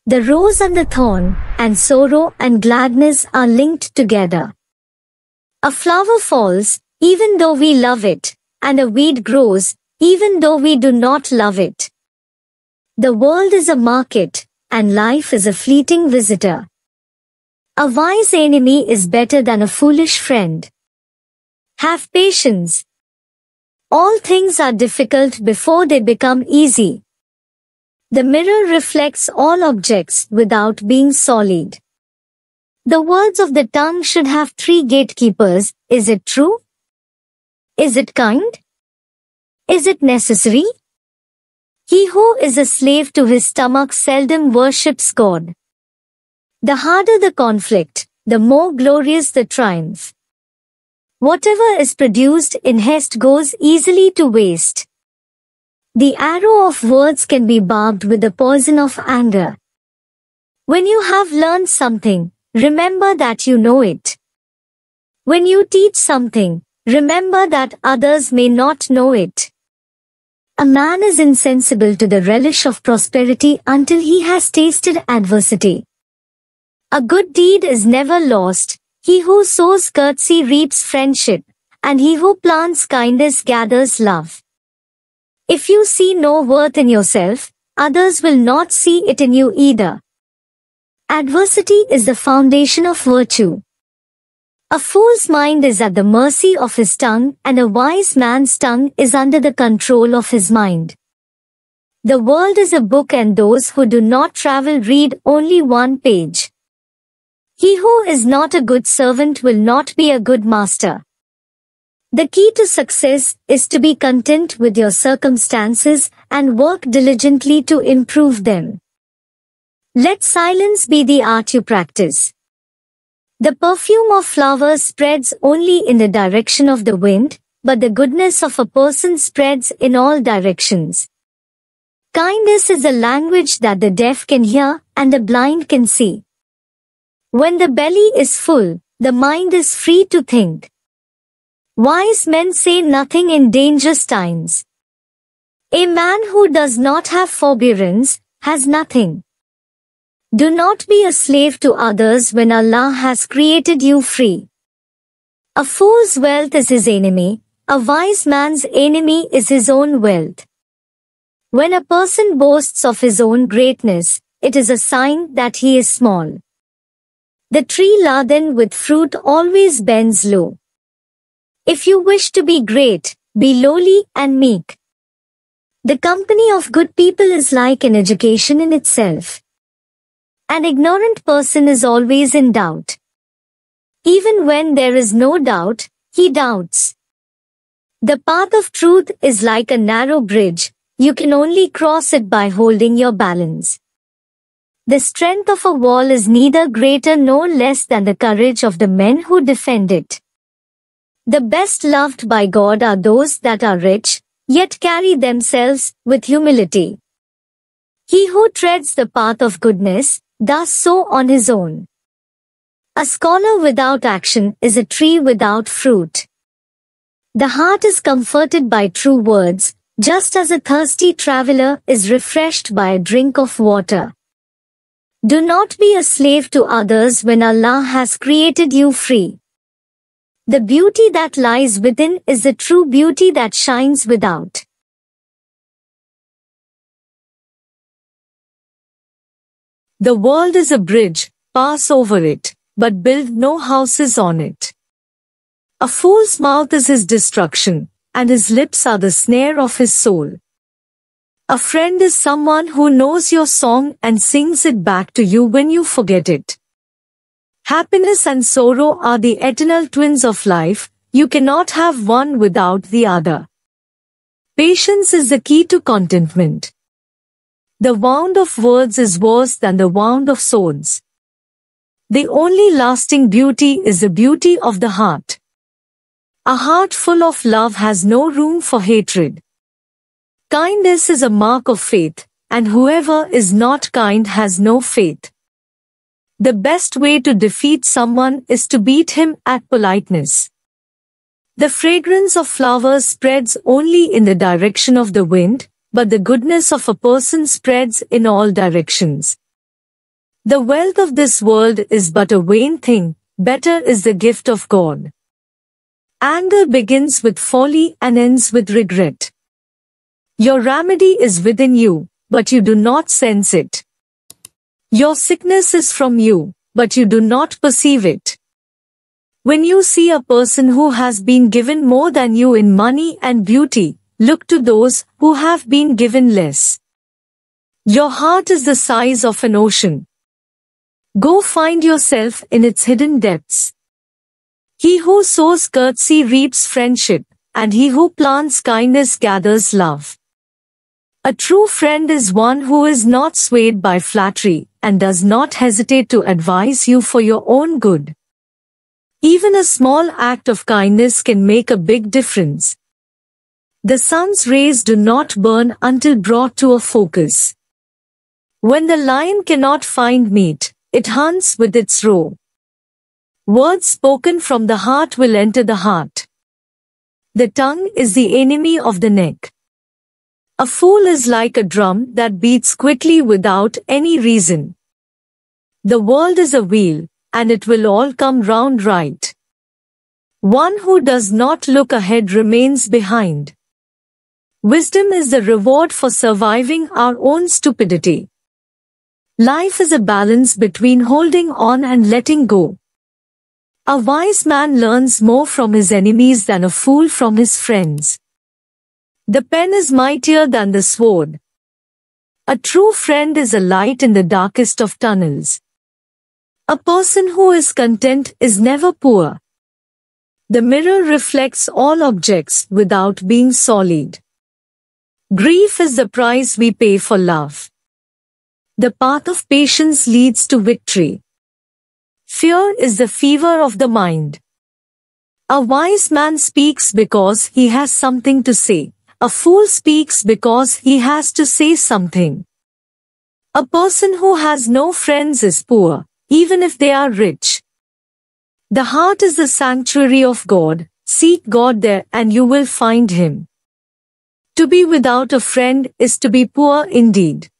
The rose and the thorn, and sorrow and gladness are linked together. A flower falls, even though we love it, and a weed grows, even though we do not love it. The world is a market, and life is a fleeting visitor. A wise enemy is better than a foolish friend. Have patience. All things are difficult before they become easy. The mirror reflects all objects without being solid. The words of the tongue should have 3 gatekeepers. Is it true? Is it kind? Is it necessary? He who is a slave to his stomach seldom worships God. The harder the conflict, the more glorious the triumph. Whatever is produced in haste goes easily to waste. The arrow of words can be barbed with the poison of anger. When you have learned something, remember that you know it. When you teach something, remember that others may not know it. A man is insensible to the relish of prosperity until he has tasted adversity. A good deed is never lost. He who sows courtesy reaps friendship, and he who plants kindness gathers love. If you see no worth in yourself, others will not see it in you either. Adversity is the foundation of virtue. A fool's mind is at the mercy of his tongue, and a wise man's tongue is under the control of his mind. The world is a book, and those who do not travel read only 1 page. He who is not a good servant will not be a good master. The key to success is to be content with your circumstances and work diligently to improve them. Let silence be the art you practice. The perfume of flowers spreads only in the direction of the wind, but the goodness of a person spreads in all directions. Kindness is a language that the deaf can hear and the blind can see. When the belly is full, the mind is free to think. Wise men say nothing in dangerous times. A man who does not have forbearance has nothing. Do not be a slave to others when Allah has created you free. A fool's wealth is his enemy, a wise man's enemy is his own wealth. When a person boasts of his own greatness, it is a sign that he is small. The tree laden with fruit always bends low. If you wish to be great, be lowly and meek. The company of good people is like an education in itself. An ignorant person is always in doubt. Even when there is no doubt, he doubts. The path of truth is like a narrow bridge, you can only cross it by holding your balance. The strength of a wall is neither greater nor less than the courage of the men who defend it. The best loved by God are those that are rich, yet carry themselves with humility. He who treads the path of goodness, does so on his own. A scholar without action is a tree without fruit. The heart is comforted by true words, just as a thirsty traveler is refreshed by a drink of water. Do not be a slave to others when Allah has created you free. The beauty that lies within is the true beauty that shines without. The world is a bridge, pass over it, but build no houses on it. A fool's mouth is his destruction, and his lips are the snare of his soul. A friend is someone who knows your song and sings it back to you when you forget it. Happiness and sorrow are the eternal twins of life, you cannot have one without the other. Patience is the key to contentment. The wound of words is worse than the wound of swords. The only lasting beauty is the beauty of the heart. A heart full of love has no room for hatred. Kindness is a mark of faith, and whoever is not kind has no faith. The best way to defeat someone is to beat him at politeness. The fragrance of flowers spreads only in the direction of the wind, but the goodness of a person spreads in all directions. The wealth of this world is but a vain thing, better is the gift of God. Anger begins with folly and ends with regret. Your remedy is within you, but you do not sense it. Your sickness is from you, but you do not perceive it. When you see a person who has been given more than you in money and beauty, look to those who have been given less. Your heart is the size of an ocean. Go find yourself in its hidden depths. He who sows courtesy reaps friendship, and he who plants kindness gathers love. A true friend is one who is not swayed by flattery and does not hesitate to advise you for your own good. Even a small act of kindness can make a big difference. The sun's rays do not burn until brought to a focus. When the lion cannot find meat, it hunts with its roe. Words spoken from the heart will enter the heart. The tongue is the enemy of the neck. A fool is like a drum that beats quickly without any reason. The world is a wheel, and it will all come round right. One who does not look ahead remains behind. Wisdom is the reward for surviving our own stupidity. Life is a balance between holding on and letting go. A wise man learns more from his enemies than a fool from his friends. The pen is mightier than the sword. A true friend is a light in the darkest of tunnels. A person who is content is never poor. The mirror reflects all objects without being sullied. Grief is the price we pay for love. The path of patience leads to victory. Fear is the fever of the mind. A wise man speaks because he has something to say. A fool speaks because he has to say something. A person who has no friends is poor, even if they are rich. The heart is the sanctuary of God. Seek God there and you will find Him. To be without a friend is to be poor indeed.